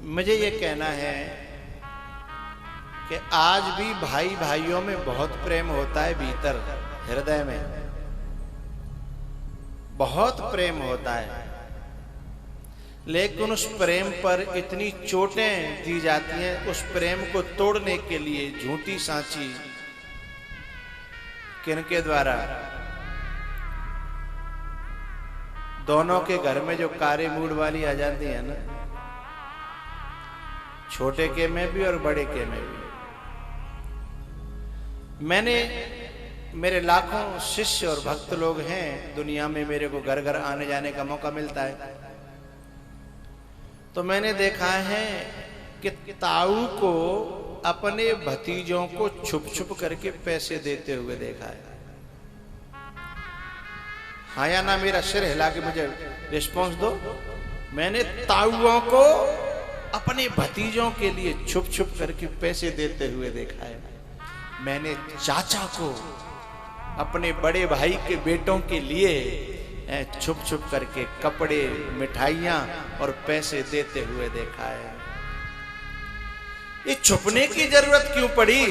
मुझे ये कहना है कि आज भी भाई भाइयों में बहुत प्रेम होता है, भीतर हृदय में बहुत प्रेम होता है, लेकिन उस प्रेम पर इतनी चोटें दी जाती हैं। उस प्रेम को तोड़ने के लिए झूठी सांची किनके द्वारा? दोनों के घर में जो कारे मूड वाली आ जाती है ना, छोटे के में भी और बड़े के में भी। मैंने मेरे लाखों शिष्य और भक्त लोग हैं दुनिया में, मेरे को घर घर आने जाने का मौका मिलता है, तो मैंने देखा है कि ताऊ को अपने भतीजों को छुप छुप करके पैसे देते हुए देखा है। हाँ या ना? मेरा सिर हिला के मुझे रिस्पॉन्स दो। मैंने ताऊओं को अपने भतीजों के लिए छुप छुप करके पैसे देते हुए देखा है। मैंने चाचा को अपने बड़े भाई के बेटों के लिए छुप छुप करके कपड़े, मिठाइयां और पैसे देते हुए देखा है। ये छुपने की जरूरत क्यों पड़ी?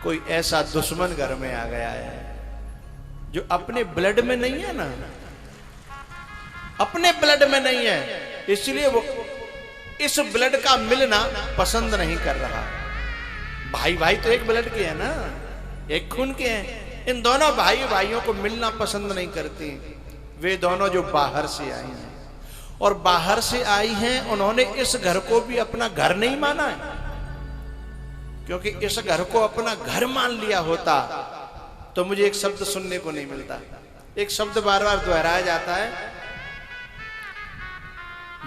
कोई ऐसा दुश्मन घर में आ गया है जो अपने ब्लड में नहीं है ना, अपने ब्लड में नहीं है, इसलिए वो इस ब्लड का मिलना पसंद नहीं कर रहा। भाई भाई तो एक ब्लड के हैं ना, एक खून के हैं। इन दोनों भाई भाइयों को मिलना पसंद नहीं करती। वे दोनों जो बाहर से आई हैं, और बाहर से आई हैं, उन्होंने इस घर को भी अपना घर नहीं माना है, क्योंकि इस घर को अपना घर मान लिया होता तो मुझे एक शब्द सुनने को नहीं मिलता। एक शब्द बार बार दोहराया जाता है,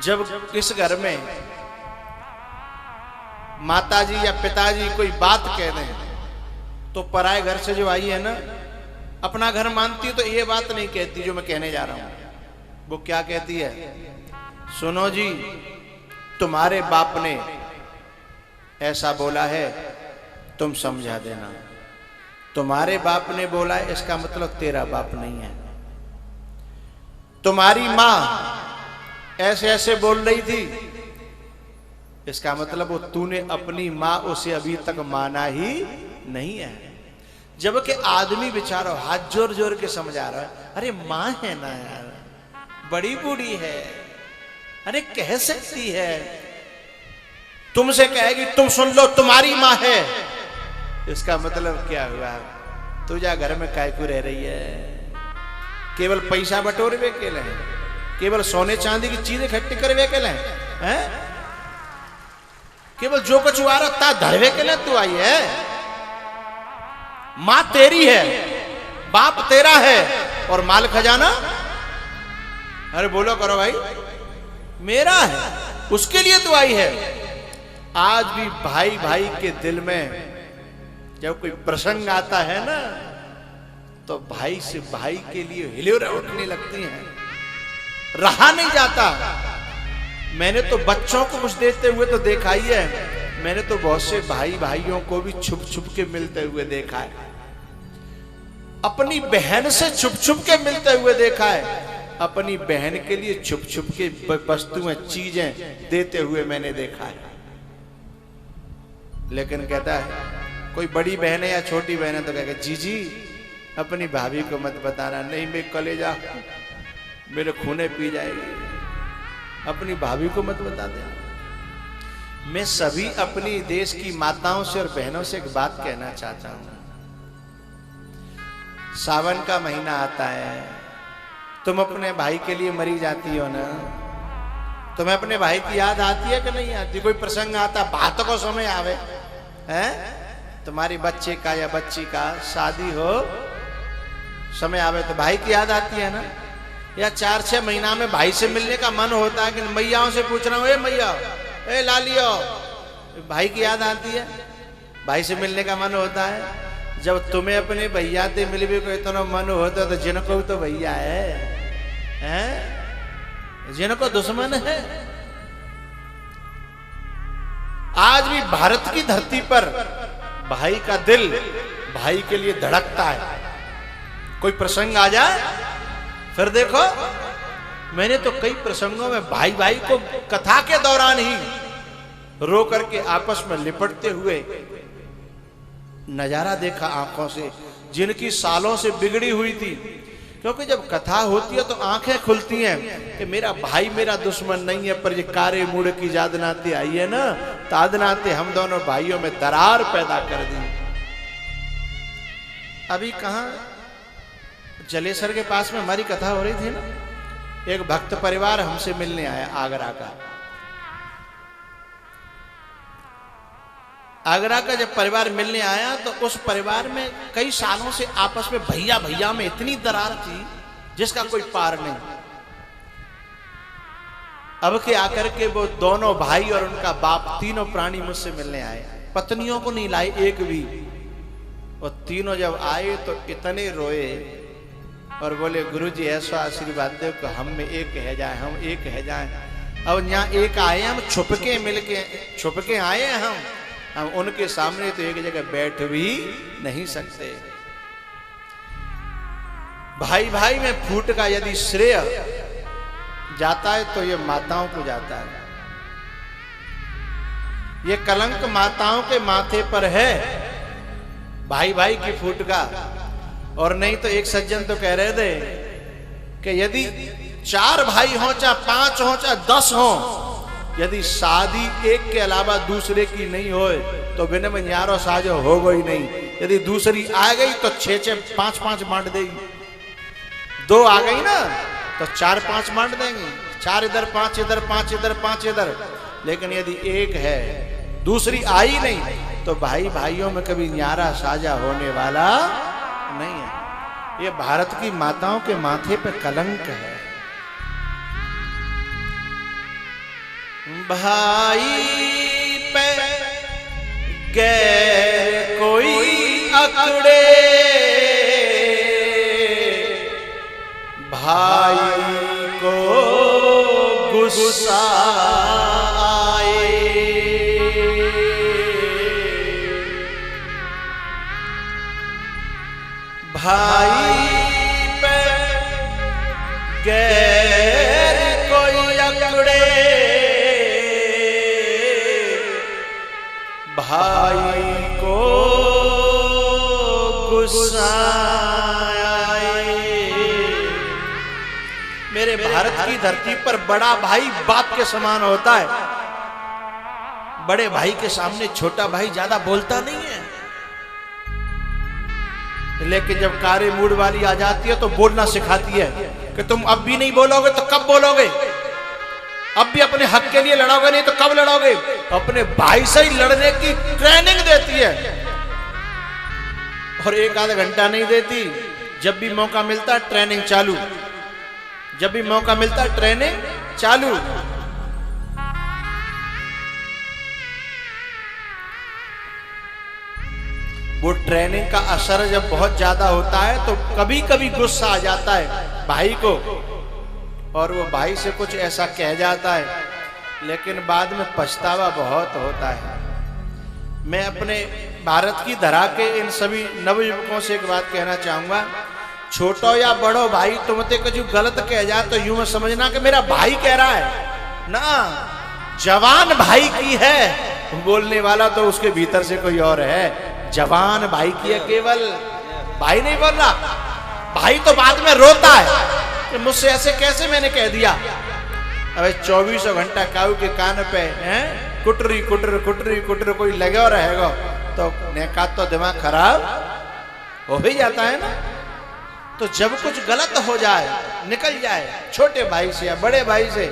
जब इस घर में माताजी या पिताजी कोई बात कह दें तो पराए घर से जो आई है ना, अपना घर मानती तो ये बात नहीं कहती जो मैं कहने जा रहा हूं। वो क्या कहती है? सुनो जी, तुम्हारे बाप ने ऐसा बोला है, तुम समझा देना। तुम्हारे बाप ने बोला है, इसका मतलब तेरा बाप नहीं है। तुम्हारी मां ऐसे ऐसे बोल रही थी, इसका मतलब वो तूने अपनी मां उसे अभी तक माना ही नहीं है। जबकि आदमी बेचारा हाथ जोर जोर के समझा रहा है, अरे मां है ना यार, बड़ी बूढ़ी है, अरे कह सकती है, तुमसे कहेगी तुम सुन लो, तुम्हारी मां है। इसका मतलब क्या हुआ? तू जा घर में काय को रह रही है? केवल पैसा बटोरवे के लिए, केवल सोने चांदी की चीजें इकट्ठी करवे के लिए, हैं? केवल जो कुछ आ रहा ता धरवे के लिए तू आई है? मां तेरी है, बाप तेरा है, और माल खजाना, अरे बोलो करो भाई, मेरा है, उसके लिए तू आई है। आज भी भाई भाई के दिल में जब कोई प्रसंग आता है ना, तो भाई से भाई के लिए हिलोरे उठने लगती हैं, रहा नहीं जाता। मैंने तो बच्चों को कुछ देते हुए तो देखा ही है, मैंने तो बहुत से भाई भाइयों को भी छुप छुप के मिलते हुए देखा है, अपनी बहन से छुप छुप के मिलते हुए देखा है, अपनी बहन के लिए छुप छुप के वस्तुएं, चीजें देते हुए मैंने देखा है। लेकिन कहता है कोई बड़ी बहन है या छोटी बहन है तो कहेगा जीजी अपनी भाभी को मत बताना, नहीं मैं कलेजा मेरे खूने पी जाएगी, अपनी भाभी को मत बता देना। मैं सभी अपनी देश की माताओं से और बहनों से एक बात कहना चाहता हूं। सावन का महीना आता है, तुम अपने भाई के लिए मरी जाती हो ना, तुम्हें अपने भाई की याद आती है कि नहीं आती? कोई प्रसंग आता, बातों को समय आवे, हैं? तुम्हारी बच्चे का या बच्ची का शादी हो, समय आवे तो भाई की याद आती है ना? या 4-6 महीना में भाई से मिलने का मन होता है कि मैयाओं से पूछ रहा हूं, ए मैया, ए लालियो, भाई की याद आती है, भाई से मिलने का मन होता है। जब तुम्हें अपने भैया से मिलने को इतना मन होता तो जिनको तो भैया है, हैं? जिनको दुश्मन है। आज भी भारत की धरती पर भाई का दिल भाई के लिए धड़कता है। कोई प्रसंग आ जाए फिर देखो मैंने तो कई प्रसंगों में भाई भाई को कथा के दौरान ही रो करके आपस में लिपटते हुए नजारा देखा आंखों से, जिनकी सालों से बिगड़ी हुई थी। क्योंकि जब कथा होती है तो आंखें खुलती हैं कि मेरा भाई मेरा दुश्मन नहीं है, पर ये कारे मुड़ की याद नाते आई है ना, ताद नाते हम दोनों भाइयों में दरार पैदा कर दी। अभी कहां जलेसर के पास में हमारी कथा हो रही थी ना, एक भक्त परिवार हमसे मिलने आया आगरा का। आगरा का जब परिवार मिलने आया तो उस परिवार में कई सालों से आपस में भैया भैया में इतनी दरार थी जिसका कोई पार नहीं। अब के आकर के वो दोनों भाई और उनका बाप तीनों प्राणी मुझसे मिलने आए, पत्नियों को नहीं लाए एक भी। और तीनों जब आए तो इतने रोए और बोले गुरुजी ऐसा आशीर्वाद दो कि हम में एक है जाए, हम एक है जाए। अब यहाँ एक आए हम छुपके मिलके, छुपके आए हम उनके सामने तो एक जगह बैठ भी नहीं सकते। भाई भाई में फूट का यदि श्रेय जाता है तो ये माताओं को जाता है। ये कलंक माताओं के माथे पर है, भाई भाई की फूट का। और नहीं तो एक सज्जन तो कह रहे थे कि यदि 4 भाई हो चाहे 5 हो चाहे 10 हो, यदि शादी एक के अलावा दूसरे की नहीं होए तो बिना में यारो साजो होगा ही नहीं। यदि दूसरी आ गई तो 6-6 5-5 बांट देगी, 2 आ गई ना तो 4-5 बांट देंगे, 4 इधर 5 इधर, 5 इधर 5 इधर। लेकिन यदि एक है दूसरी आई नहीं तो भाई भाइयों में कभी न्यारा साझा होने वाला नहीं है। ये भारत की माताओं के माथे पे कलंक है। भाई पे गैर कोई अकड़े, भाई को गुस्सा आए। भाई पे गैर कोई अकड़े, भाई को गुस्सा आए। मेरे भारत की धरती पर बड़ा भाई बाप के समान होता है। बड़े भाई के सामने छोटा भाई ज्यादा बोलता नहीं है, लेकिन जब कारे मूड वाली आ जाती है तो बोलना सिखाती है कि तुम अब भी नहीं बोलोगे तो कब बोलोगे, अब भी अपने हक के लिए लड़ोगे नहीं तो कब लड़ोगे। अपने भाई से ही लड़ने की ट्रेनिंग देती है और 1-आधा घंटा नहीं देती। जब भी मौका मिलता ट्रेनिंग चालू, जब भी मौका मिलता ट्रेनिंग चालू। वो ट्रेनिंग का असर जब बहुत ज्यादा होता है तो कभी कभी गुस्सा आ जाता है भाई को और वो भाई से कुछ ऐसा कह जाता है, लेकिन बाद में पछतावा बहुत होता है। मैं अपने भारत की धरा के इन सभी नवयुवकों से एक बात कहना चाहूंगा, छोटो या बड़ो भाई तुमते कुछ गलत कह जाए तो यूं समझना कि मेरा भाई कह रहा है ना, जवान भाई की है, बोलने वाला तो उसके भीतर से कोई और है। जवान भाई की है, केवल भाई नहीं बोल रहा। भाई तो बाद में रोता है कि मुझसे ऐसे कैसे मैंने कह दिया। अबे 24 घंटा काऊ के कान पे हैं कुटरी कुटर कुटरी कुटर कोई लगे रहेगा तो नेका तो दिमाग खराब हो ही जाता है ना। तो जब कुछ गलत हो जाए, निकल जाए छोटे भाई से या बड़े भाई से,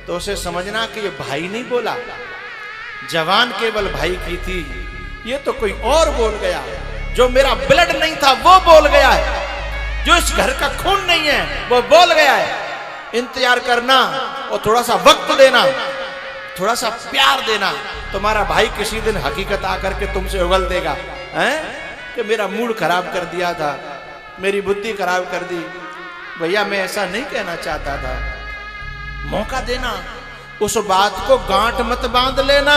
तो उसे समझना कि ये भाई नहीं बोला, जवान केवल भाई की थी, ये तो कोई और बोल गया। जो मेरा ब्लड नहीं था वो बोल गया है, जो इस घर का खून नहीं है वो बोल गया है। इंतजार करना और थोड़ा सा वक्त देना, थोड़ा सा प्यार देना, तुम्हारा भाई किसी दिन हकीकत आकर के तुमसे उगल देगा हैं कि मेरा मूड खराब कर दिया था, मेरी बुद्धि खराब कर दी। भैया मैं ऐसा नहीं कहना चाहता था। मौका देना, उस बात को गांठ मत बांध लेना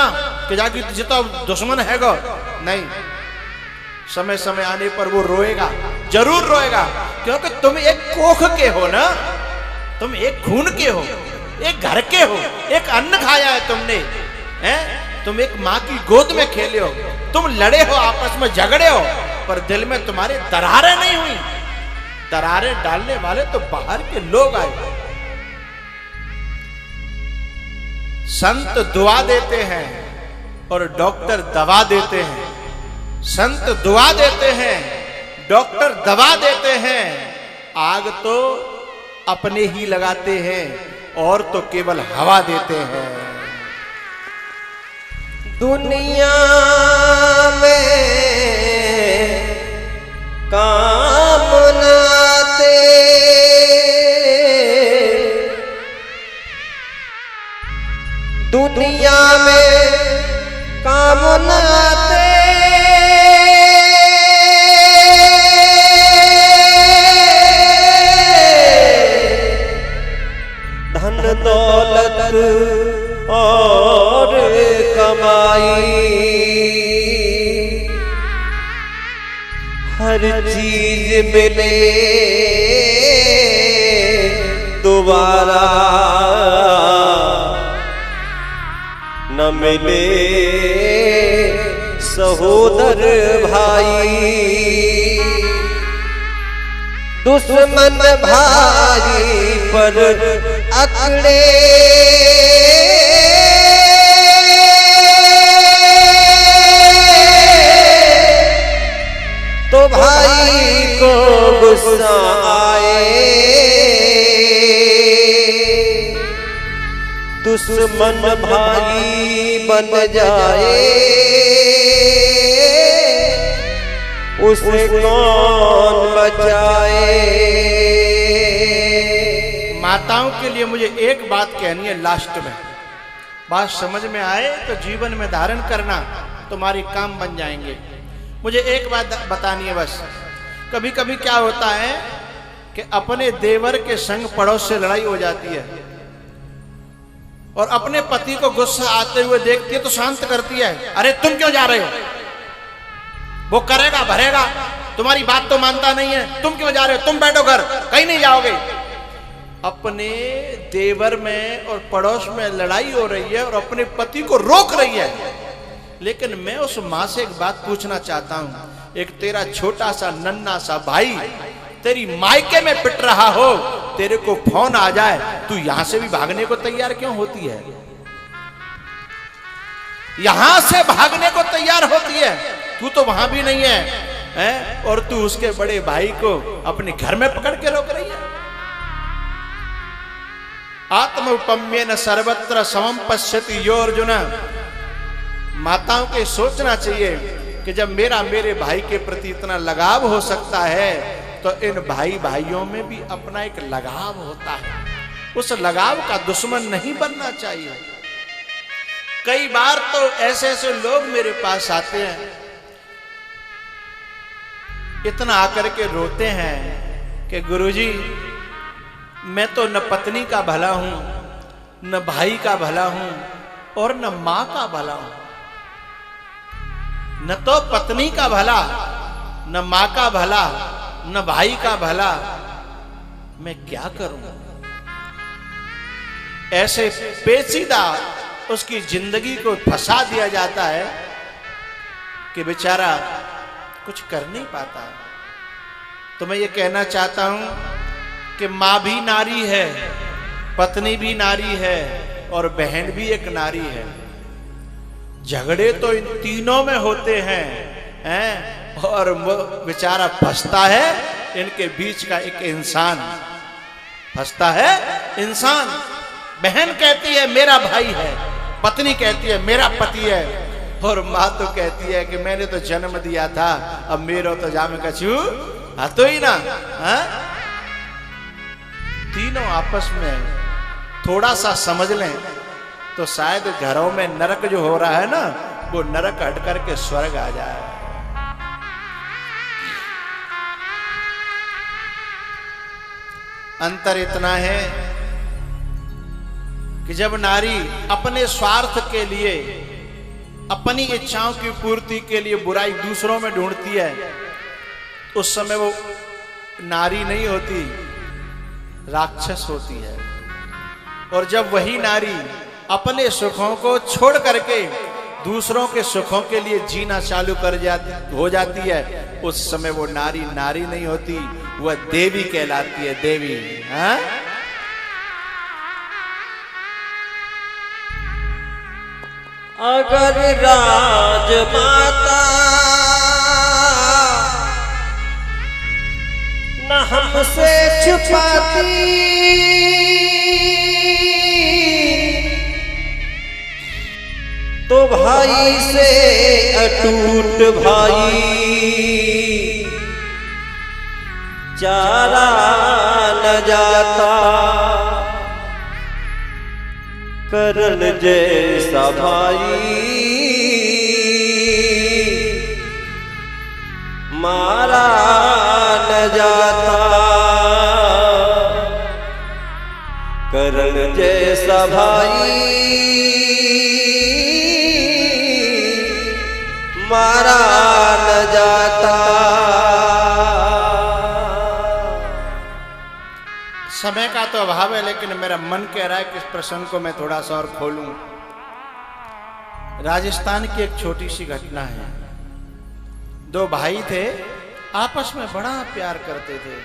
कि जाके तुझे तो दुश्मन है गो, नहीं। समय समय आने पर वो रोएगा, जरूर रोएगा, क्योंकि तुम एक कोख के हो ना, तुम एक खून के हो, एक घर के हो, एक अन्न खाया है तुमने, हैं? तुम एक माँ की गोद में खेले हो, तुम लड़े हो, आपस में झगड़े हो, पर दिल में तुम्हारे दरारें नहीं हुई। दरारें डालने वाले तो बाहर के लोग आए। संत दुआ देते हैं और डॉक्टर दवा देते हैं। संत दुआ देते हैं, डॉक्टर दवा देते हैं। आग तो अपने ही लगाते हैं और तो केवल हवा देते हैं। दुनिया में काम नाते दुनिया में काम नाते धन दौलत और कमाई हर चीज मिले दोबारा न मिले सहोदर भाई। दुश्मन भाई पर अकड़े तो भाई को गुस्सा आए। दुश्मन भाई बन जाए उसे कौन बचाए। माताओं के लिए मुझे एक बात कहनी है लास्ट में, बात समझ में आए तो जीवन में धारण करना, तुम्हारे काम बन जाएंगे। मुझे एक बात बतानी है बस। कभी कभी क्या होता है कि अपने देवर के संग पड़ोस से लड़ाई हो जाती है और अपने पति को गुस्सा आते हुए देखती है तो शांत करती है, अरे तुम क्यों जा रहे हो, वो करेगा भरेगा, तुम्हारी बात तो मानता नहीं है, तुम क्यों जा रहे हो, तुम बैठो घर, कहीं नहीं जाओगे। अपने देवर में और पड़ोस में लड़ाई हो रही है और अपने पति को रोक रही है। लेकिन मैं उस माँ से एक बात पूछना चाहता हूं, एक तेरा छोटा सा नन्हा सा भाई तेरी मायके में पिट रहा हो, तेरे को फोन आ जाए, तू यहां से भी भागने को तैयार क्यों होती है? यहां से भागने को तैयार होती है, तू तो वहां भी नहीं है, हैं? और तू उसके बड़े भाई को अपने घर में पकड़ के रोक रही है। आत्मौपम्येन सर्वत्र समं पश्यति यो अर्जुन। माताओं के सोचना चाहिए कि जब मेरे भाई के प्रति इतना लगाव हो सकता है तो इन भाई भाइयों में भी अपना एक लगाव होता है। उस लगाव का दुश्मन नहीं बनना चाहिए। कई बार तो ऐसे ऐसे लोग मेरे पास आते हैं, इतना आकर के रोते हैं कि गुरुजी मैं तो न पत्नी का भला हूं, न भाई का भला हूं और न मां का भला हूं। न तो पत्नी का भला, न मां का भला, न भाई का भला, मैं क्या करूं? ऐसे पेचीदा उसकी जिंदगी को फंसा दिया जाता है कि बेचारा कुछ कर नहीं पाता। तो मैं ये कहना चाहता हूं कि मां भी नारी है, पत्नी भी नारी है और बहन भी एक नारी है। झगड़े तो इन तीनों में होते हैं, और बेचारा फंसता है इनके बीच का एक इंसान, फंसता है इंसान। बहन कहती है मेरा भाई है, पत्नी कहती है मेरा पति है, और माँ तो कहती है कि मैंने तो जन्म दिया था, अब मेरा तो जामे कछू तो ही ना। तीनों आपस में थोड़ा सा समझ लें तो शायद घरों में नरक जो हो रहा है ना, वो नरक हट करके स्वर्ग आ जाए। अंतर इतना है कि जब नारी अपने स्वार्थ के लिए, अपनी इच्छाओं की पूर्ति के लिए बुराई दूसरों में ढूंढती है, उस समय वो नारी नहीं होती, राक्षस होती है। और जब वही नारी अपने सुखों को छोड़ करके दूसरों के सुखों के लिए जीना चालू हो जाती है, उस समय वो नारी नारी नहीं होती, वह देवी कहलाती है, देवी। हाँ? अगर राजमाता न हमसे छुपाती, तो भाई से अटूट भाई चारा न जाता, करण जैसा भाई मारा न जाता, करण जैसा भाई मारा न जाता। समय का तो अभाव है, लेकिन मेरा मन कह रहा है कि इस प्रसंग को मैं थोड़ा सा और खोलूं। राजस्थान की एक छोटी सी घटना है। दो भाई थे, आपस में बड़ा प्यार करते थे,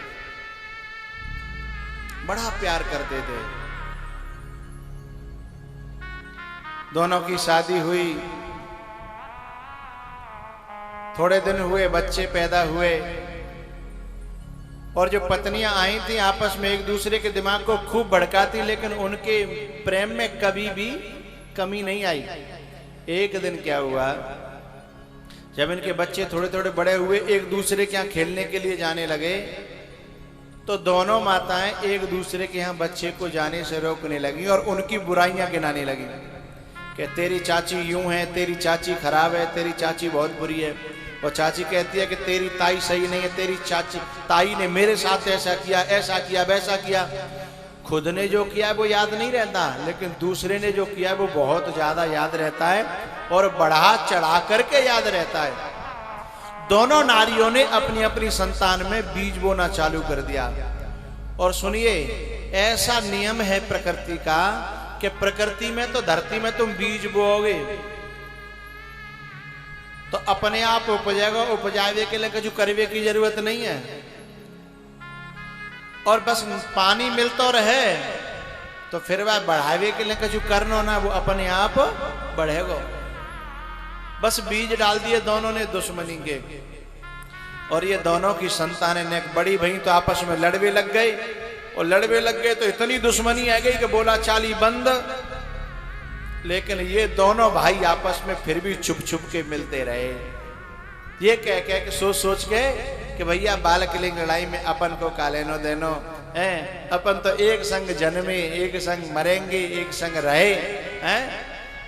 बड़ा प्यार करते थे। दोनों की शादी हुई, थोड़े दिन हुए, बच्चे पैदा हुए, और जो पत्नियां आई थी आपस में एक दूसरे के दिमाग को खूब भड़काती, लेकिन उनके प्रेम में कभी भी कमी नहीं आई। एक दिन क्या हुआ, जब इनके बच्चे थोड़े थोड़े बड़े हुए, एक दूसरे के यहाँ खेलने के लिए जाने लगे, तो दोनों माताएं एक दूसरे के यहाँ बच्चे को जाने से रोकने लगी और उनकी बुराइयां गिनाने लगी कि तेरी चाची यूं है, तेरी चाची खराब है, तेरी चाची बहुत बुरी है। और चाची कहती है कि तेरी ताई सही नहीं है, तेरी चाची ताई ने मेरे साथ ऐसा किया, वैसा किया। खुद ने जो किया वो याद नहीं रहता, लेकिन दूसरे ने जो किया वो बहुत ज्यादा याद रहता है और बढ़ा चढ़ा करके याद रहता है। दोनों नारियों ने अपनी अपनी संतान में बीज बोना चालू कर दिया। और सुनिए, ऐसा नियम है प्रकृति का कि प्रकृति में तो, धरती में तुम बीज बोओगे तो अपने आप उपजेगा, उपजावे के लिए कुछ करवे की जरूरत नहीं है, और बस पानी मिलता रहे तो फिर वह बढ़ावे के लिए कुछ करना ना, वो अपने आप बढ़ेगा। बस बीज डाल दिए दोनों ने दुश्मनी के, और ये दोनों की संतानें ने, बड़ी बहन तो आपस में लड़वे लग गए, और लड़वे लग गए तो इतनी दुश्मनी आ गई कि बोला चाली बंद। लेकिन ये दोनों भाई आपस में फिर भी छुप छुप के मिलते रहे, ये कह के सोच सोच के कि भैया बालक लिंग लड़ाई में अपन को कालेनो देनो है, अपन तो एक संग जन्मे, एक संग मरेंगे, एक संग रहे हैं।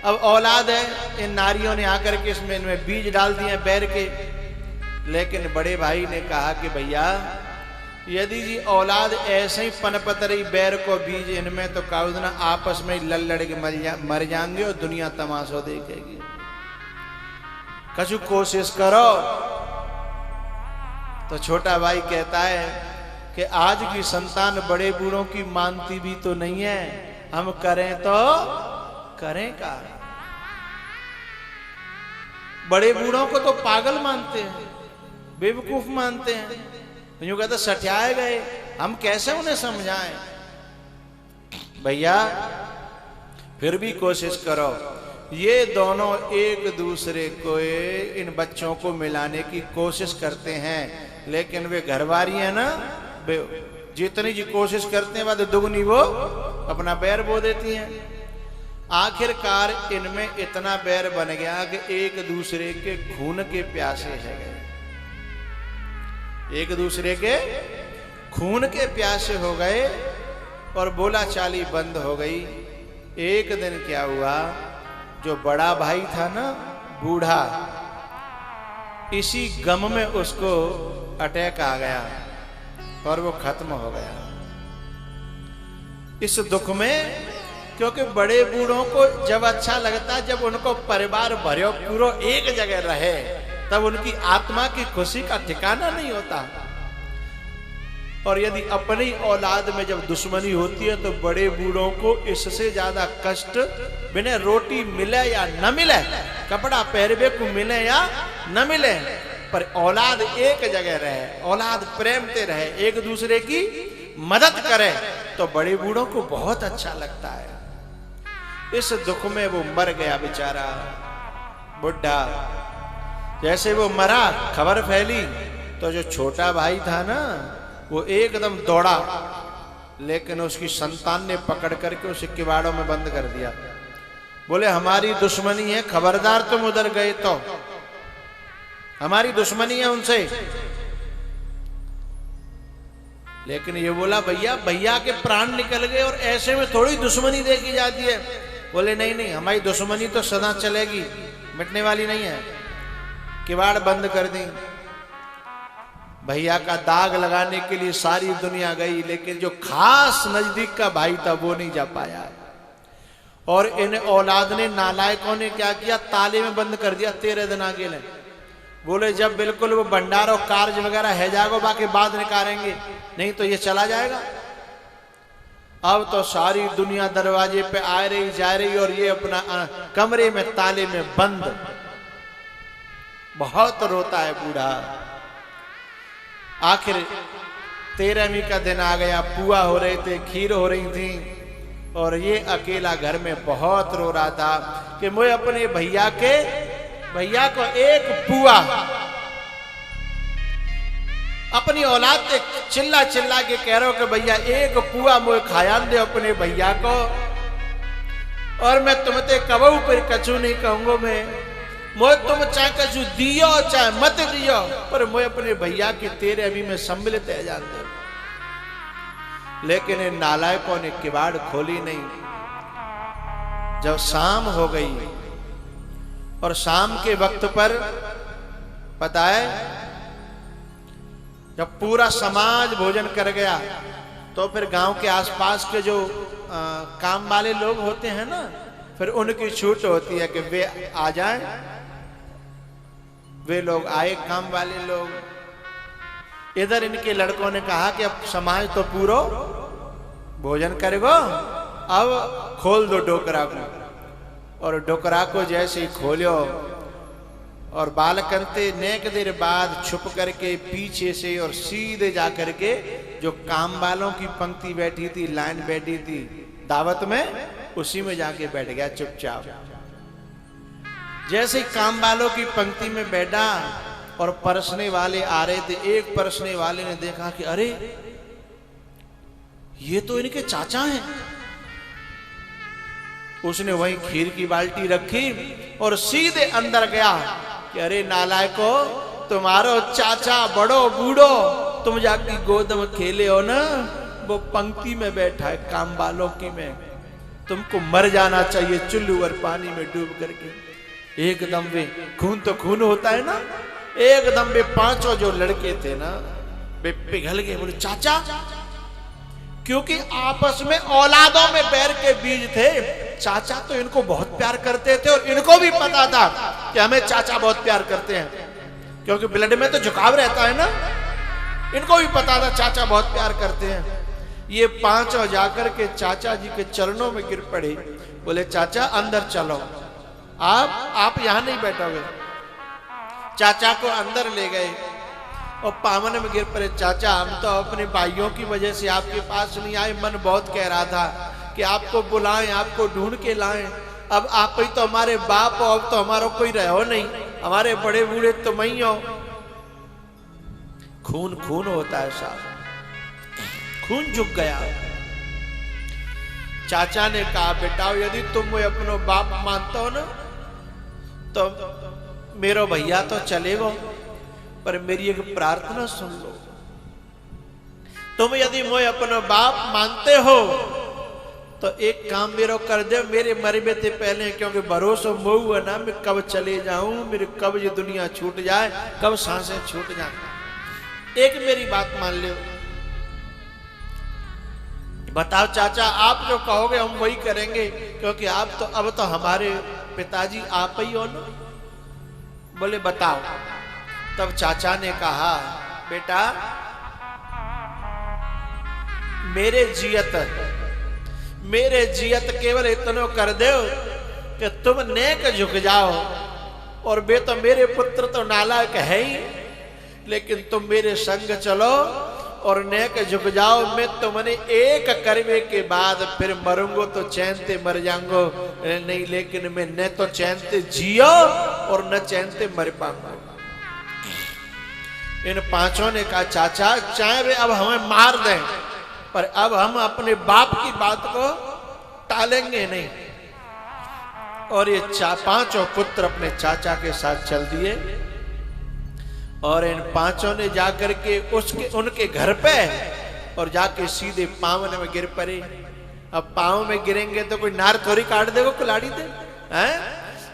अब औलाद है, इन नारियों ने आकर के इसमें इनमें बीज डाल दिए बैर के। लेकिन बड़े भाई ने कहा कि भैया यदि जी औलाद ऐसे ही पनपत रही बैर को बीज इनमें, तो काउदना आपस में लड़ के मर जाएंगे और दुनिया तमाशा देखेगी। कछु कोशिश करो। तो छोटा भाई कहता है कि आज की संतान बड़े बूढ़ों की मानती भी तो नहीं है, हम करें तो करें का। बड़े बूढ़ों को तो पागल मानते हैं, बेवकूफ मानते हैं, तो यूं कहते सठियाए गए, हम कैसे उन्हें समझाएं। भैया फिर भी कोशिश करो। ये दोनों एक दूसरे को, इन बच्चों को मिलाने की कोशिश करते हैं, लेकिन वे घरवारी है ना, जितनी जी कोशिश करते हैं बाद दुगनी वो अपना बैर बो देती हैं। आखिरकार इनमें इतना बैर बन गया कि एक दूसरे के खून के प्यासे है गए, एक दूसरे के खून के प्यासे हो गए और बोला चाली बंद हो गई। एक दिन क्या हुआ, जो बड़ा भाई था ना बूढ़ा, इसी गम में उसको अटैक आ गया और वो खत्म हो गया। इस दुख में, क्योंकि बड़े बूढ़ों को जब अच्छा लगता है जब उनको परिवार भरो पूरा एक जगह रहे, तब उनकी आत्मा की खुशी का ठिकाना नहीं होता। और यदि अपनी औलाद में जब दुश्मनी होती है तो बड़े बूढ़ों को इससे ज्यादा कष्ट बिना रोटी मिले या न मिले, कपड़ा पहरवे को मिले या न मिले, पर औलाद एक जगह रहे, औलाद प्रेम से रहे, एक दूसरे की मदद करे, तो बड़े बूढ़ों को बहुत अच्छा लगता है। इस दुख में वो मर गया बेचारा बुढ़ा। जैसे वो मरा, खबर फैली तो जो छोटा भाई था ना, वो एकदम दौड़ा, लेकिन उसकी संतान ने पकड़ करके उसे किवाड़ों में बंद कर दिया। बोले हमारी दुश्मनी है, खबरदार तुम उधर गए तो हमारी दुश्मनी है उनसे। लेकिन ये बोला भैया, भैया के प्राण निकल गए और ऐसे में थोड़ी दुश्मनी देखी जाती है। बोले नहीं नहीं, हमारी दुश्मनी तो सदा चलेगी, मिटने वाली नहीं है। किवाड़ बंद कर दी। भैया का दाग लगाने के लिए सारी दुनिया गई, लेकिन जो खास नजदीक का भाई था वो नहीं जा पाया। और इन औलाद ने, नालायकों ने क्या किया, ताले में बंद कर दिया 13 दिन आगे ले। बोले जब बिल्कुल वो भंडारो कार्य वगैरह है जागो, बाकी बाद निकालेंगे, नहीं तो ये चला जाएगा। अब तो सारी दुनिया दरवाजे पे आ रही जा रही और ये अपना कमरे में ताले में बंद। बहुत रोता है बूढ़ा। आखिर 13वीं का दिन आ गया, पुआ हो रहे थे, खीर हो रही थी, और ये अकेला घर में बहुत रो रहा था कि मैं अपने भैया को एक पुआ, अपनी औलाद से चिल्ला चिल्ला के कह रहा हूं कि भैया एक पुआ मुझे खाया दे अपने भैया को, और मैं तुमते कबू पर कछु नहीं कहूंगा, मैं तुम चाहे कछु दियो चाहे मत दियो, पर मैं अपने भैया की 13वीं में सम्मिलित है जान दे। लेकिन इन नालायकों ने किवाड़ खोली नहीं। जब शाम हो गई और शाम के वक्त पर पता है जब पूरा समाज भोजन कर गया, तो फिर गांव के आसपास के जो काम वाले लोग होते हैं ना, फिर उनकी छूट होती है कि वे आ जाएं। वे लोग आए, काम वाले लोग। इधर इनके लड़कों ने कहा कि अब समाज तो पूरा भोजन करेगो, अब खोल दो डोकरा को। और डोकरा को जैसे ही खोलो, और बालकंते नेक देर बाद छुप करके पीछे से और सीधे जा करके जो काम वालों की पंक्ति बैठी थी, लाइन बैठी थी दावत में, उसी में जाके बैठ गया चुपचाप। जैसे काम वालों की पंक्ति में बैठा और परसने वाले आ रहे थे, एक परसने वाले ने देखा कि अरे ये तो इनके चाचा हैं। उसने वहीं खीर की बाल्टी रखी और सीधे अंदर गया कि अरे नालायको, तुम्हारो चाचा बड़ो बूढ़ो, तुम जाके गोद में खेले हो ना, वो पंक्ति में बैठा है काम वालों की में, तुमको मर जाना चाहिए चुल्लू और पानी में डूब करके। एकदम वे खून तो खून होता है ना, एकदम वे पांचों जो लड़के थे ना, वे पिघल गए। बोले चाचा, क्योंकि आपस में औलादों में बैर के बीज थे। चाचा तो इनको बहुत प्यार करते थे और इनको भी पता था कि हमें चाचा बहुत प्यार करते हैं, क्योंकि ब्लड में तो झुकाव रहता है ना। इनको भी पता था चाचा बहुत प्यार करते हैं। ये पांचों जाकर के चाचा जी के चरणों में गिर पड़े। बोले चाचा अंदर चलो, आप यहां नहीं बैठोगे। चाचा को अंदर ले गए और पावन में गिर पड़े। चाचा, हम तो अपने भाइयों की वजह से आपके पास नहीं आए, मन बहुत कह रहा था कि आपको बुलाएं, आपको ढूंढ के लाएं। अब आप ही तो हमारे बाप हो, अब तो हमारा कोई रहो नहीं, हमारे बड़े बूढ़े तुम ही हो। खून खून होता है साहब, खून झुक गया। चाचा ने कहा बेटा, यदि तुम मुझे अपनो बाप मानते हो ना, तो मेरो भैया तो चलेगो, पर मेरी एक प्रार्थना सुन लो। तुम यदि मुझे अपना बाप मानते हो तो एक काम मेरो कर दे, मेरे मरबे से पहले, क्योंकि भरोसा मोह है ना, मैं कब चले जाऊं, मेरे कब ये दुनिया छूट जाए, कब सांसें छूट जाए। एक मेरी बात मान लो। बताओ चाचा, आप जो कहोगे हम वही करेंगे, क्योंकि आप तो अब तो हमारे पिताजी आप ही हो ना। बोले बताओ। तब चाचा ने कहा बेटा, मेरे जियत केवल इतनो कर दो कि तुम नेक झुक जाओ। और वे तो मेरे पुत्र तो नालायक है ही, लेकिन तुम मेरे संग चलो और नेक झुक जाओ। मैं तुमने एक करने के बाद फिर मरूंगो तो चैन से मर जाऊंगो नहीं, लेकिन मैं न तो चैन से जियो और न चैन से मर पाऊंगा। इन पांचों ने कहा चाचा चाहे वे अब हमें मार दें, पर अब हम अपने बाप की बात को टालेंगे नहीं। और ये पांचों पुत्र अपने चाचा के साथ चल दिए और इन पांचों ने जाकर के उनके घर पे और जाके सीधे पावन में गिर पड़े। अब पाँव में गिरेंगे तो कोई नार थोड़ी काट देगा, कुलाड़ी दे हैं।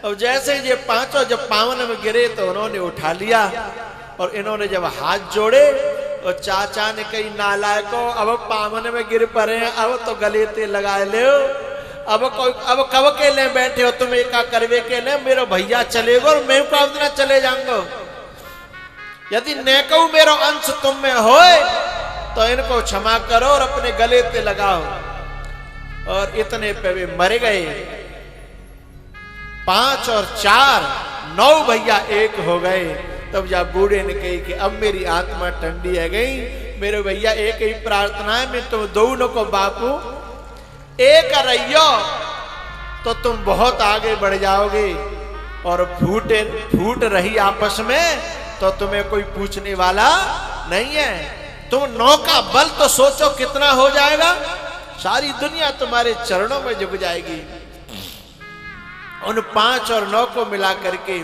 अब जैसे ये पांचों जब पावन में गिरे तो उन्होंने उठा लिया और इन्होंने जब हाथ जोड़े और चाचा ने कही नालायको अब पावन में गिर पड़े हैं, अब तो गले ते लगा ले, अब कब के ले बैठे हो तुम एका करवे के ले, मेरा भैया चलेगा और मैं कब दिन चले जाऊंगा। यदि नेकऊ मेरो अंश तुम में होए तो इनको क्षमा करो और अपने गले पे लगाओ। और इतने पे वे मर गए। 5 और 4 9 भैया एक हो गए। तब जब बूढ़े ने कही कि अब मेरी आत्मा ठंडी है गई, मेरे भैया एक ही प्रार्थना है, मैं तुम दोनों को बापू एक रहियो तो तुम बहुत आगे बढ़ जाओगे, और फूट रही आपस में तो तुम्हें कोई पूछने वाला नहीं है। तुम 9 का बल तो सोचो कितना हो जाएगा, सारी दुनिया तुम्हारे चरणों में झुक जाएगी। उन 5 और 9 को मिला करके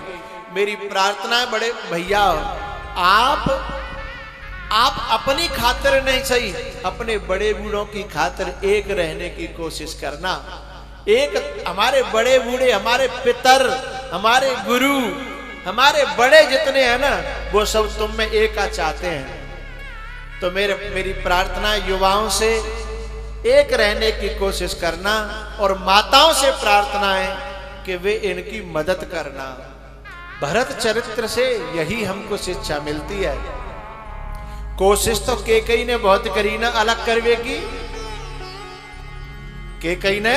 मेरी प्रार्थना है बड़े भैया, आप अपनी खातिर नहीं सही, अपने बड़े बूढ़ों की खातिर एक रहने की कोशिश करना। एक हमारे बड़े बूढ़े, हमारे पितर, हमारे गुरु, हमारे बड़े जितने हैं ना, वो सब तुम में एक चाहते हैं। तो मेरी प्रार्थना युवाओं से एक रहने की कोशिश करना, और माताओं से प्रार्थना है कि वे इनकी मदद करना। भरत चरित्र से यही हमको शिक्षा मिलती है। कोशिश तो केकई ने बहुत करी ना अलग करवे की, केकई ने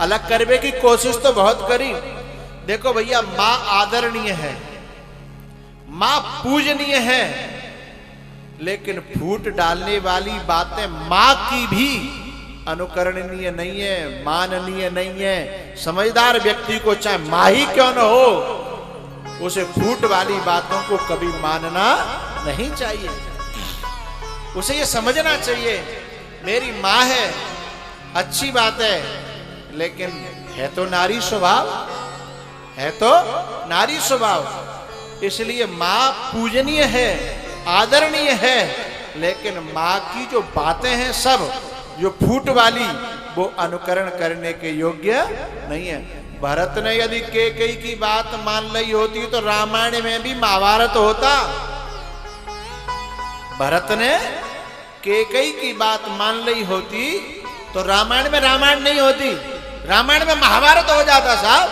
अलग करवे की कोशिश तो बहुत करी। देखो भैया, मां आदरणीय है, मां पूजनीय है, लेकिन फूट डालने वाली बातें मां की भी अनुकरणीय नहीं है, माननीय नहीं है। समझदार व्यक्ति को चाहे मां ही क्यों न हो, उसे फूट वाली बातों को कभी मानना नहीं चाहिए। उसे ये समझना चाहिए मेरी मां है, अच्छी बात है, लेकिन है तो नारी स्वभाव, है तो नारी स्वभाव। इसलिए मां पूजनीय है, आदरणीय है, लेकिन मां की जो बातें हैं सब जो फूट वाली, वो अनुकरण करने के योग्य नहीं है। भरत ने यदि केकई की बात मान ली होती तो रामायण में भी महाभारत होता। भरत ने केकई की बात मान ली होती तो रामायण में रामायण नहीं होती, रामायण में महाभारत हो जाता साहब।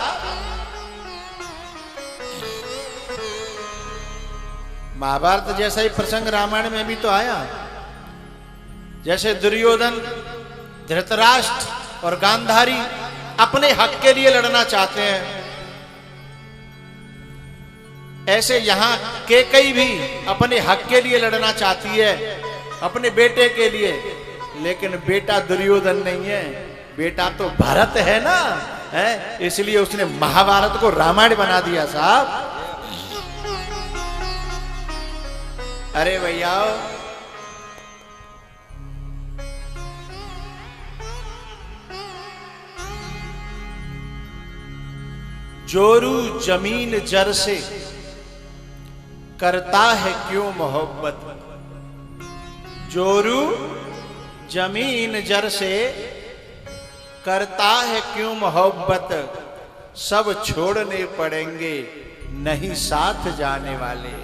महाभारत जैसा ही प्रसंग रामायण में भी तो आया। जैसे दुर्योधन, धृतराष्ट्र और गांधारी अपने हक के लिए लड़ना चाहते हैं, ऐसे यहां केकई भी अपने हक के लिए लड़ना चाहती है, अपने बेटे के लिए। लेकिन बेटा दुर्योधन नहीं है, बेटा तो भरत है ना, है, इसलिए उसने महाभारत को रामायण बना दिया साहब। अरे भैया, जोरू जमीन जर से करता है क्यों मोहब्बत, जोरू जमीन जर से करता है क्यों मोहब्बत, सब छोड़ने पड़ेंगे नहीं साथ जाने वाले।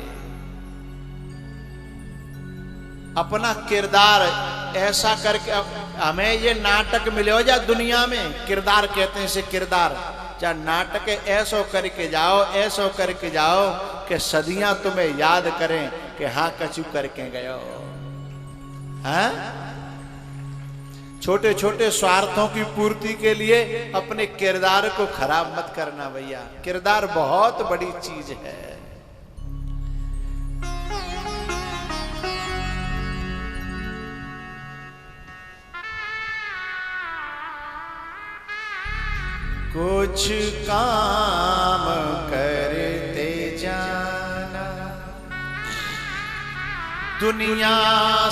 अपना किरदार ऐसा करके, हमें ये नाटक मिले हो जा दुनिया में, किरदार कहते हैं इसे, किरदार या नाटक ऐसो करके जाओ, ऐसो करके जाओ कि सदियां तुम्हें याद करें कि हाँ कछु करके गयो। हाँ छोटे छोटे स्वार्थों की पूर्ति के लिए अपने किरदार को खराब मत करना भैया। किरदार बहुत बड़ी चीज है। कुछ काम करते जाना, दुनिया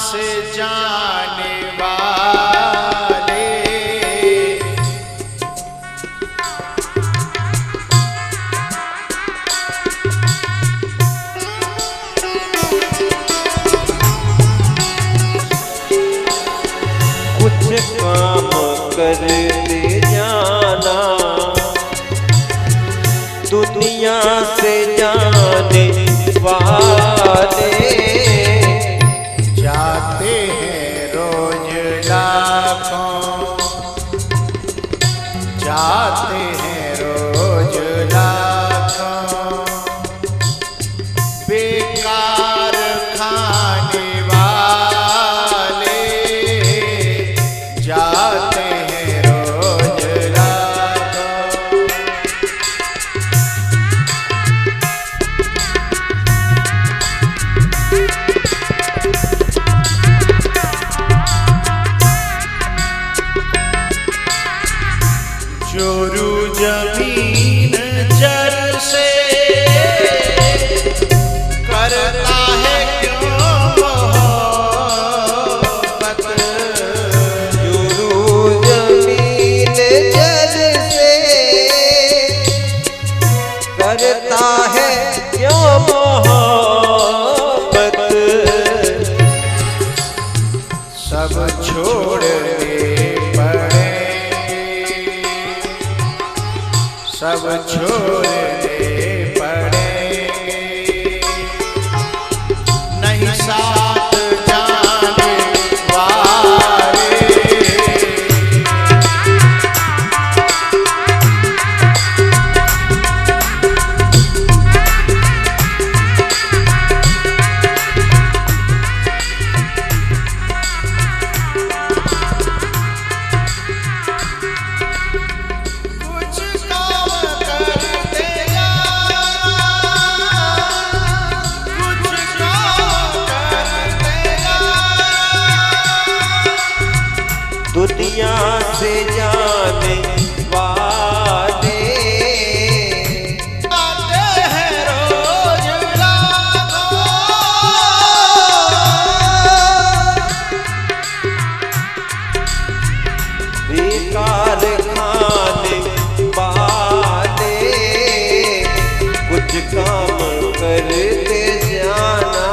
से जाने वाले कुछ काम करते जाना, दुनिया से जाने वाले जाते हैं रोज लाखों, जाते हैं रोज लाखों, बेकार खाने वाले जाते हैं रोज लाखों। चोरू जमीन जर से करता है क्यों मोहब्बत, चोरू जमीन जर से करता है क्यों मोहब्बत, सब छोड़ने पड़े, सब छोड़ने पड़ेंगे, नहीं साथ जाने वाले। दुनिया से जाने वाले आते हैं रोज लाखों, बेकार खाने वाले कुछ काम करते जाना।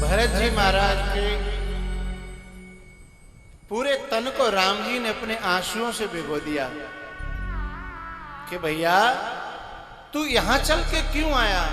भरत जी महाराज के पूरे तन को राम जी ने अपने आंसुओं से भिगो दिया कि भैया तू यहां चल के क्यों आया।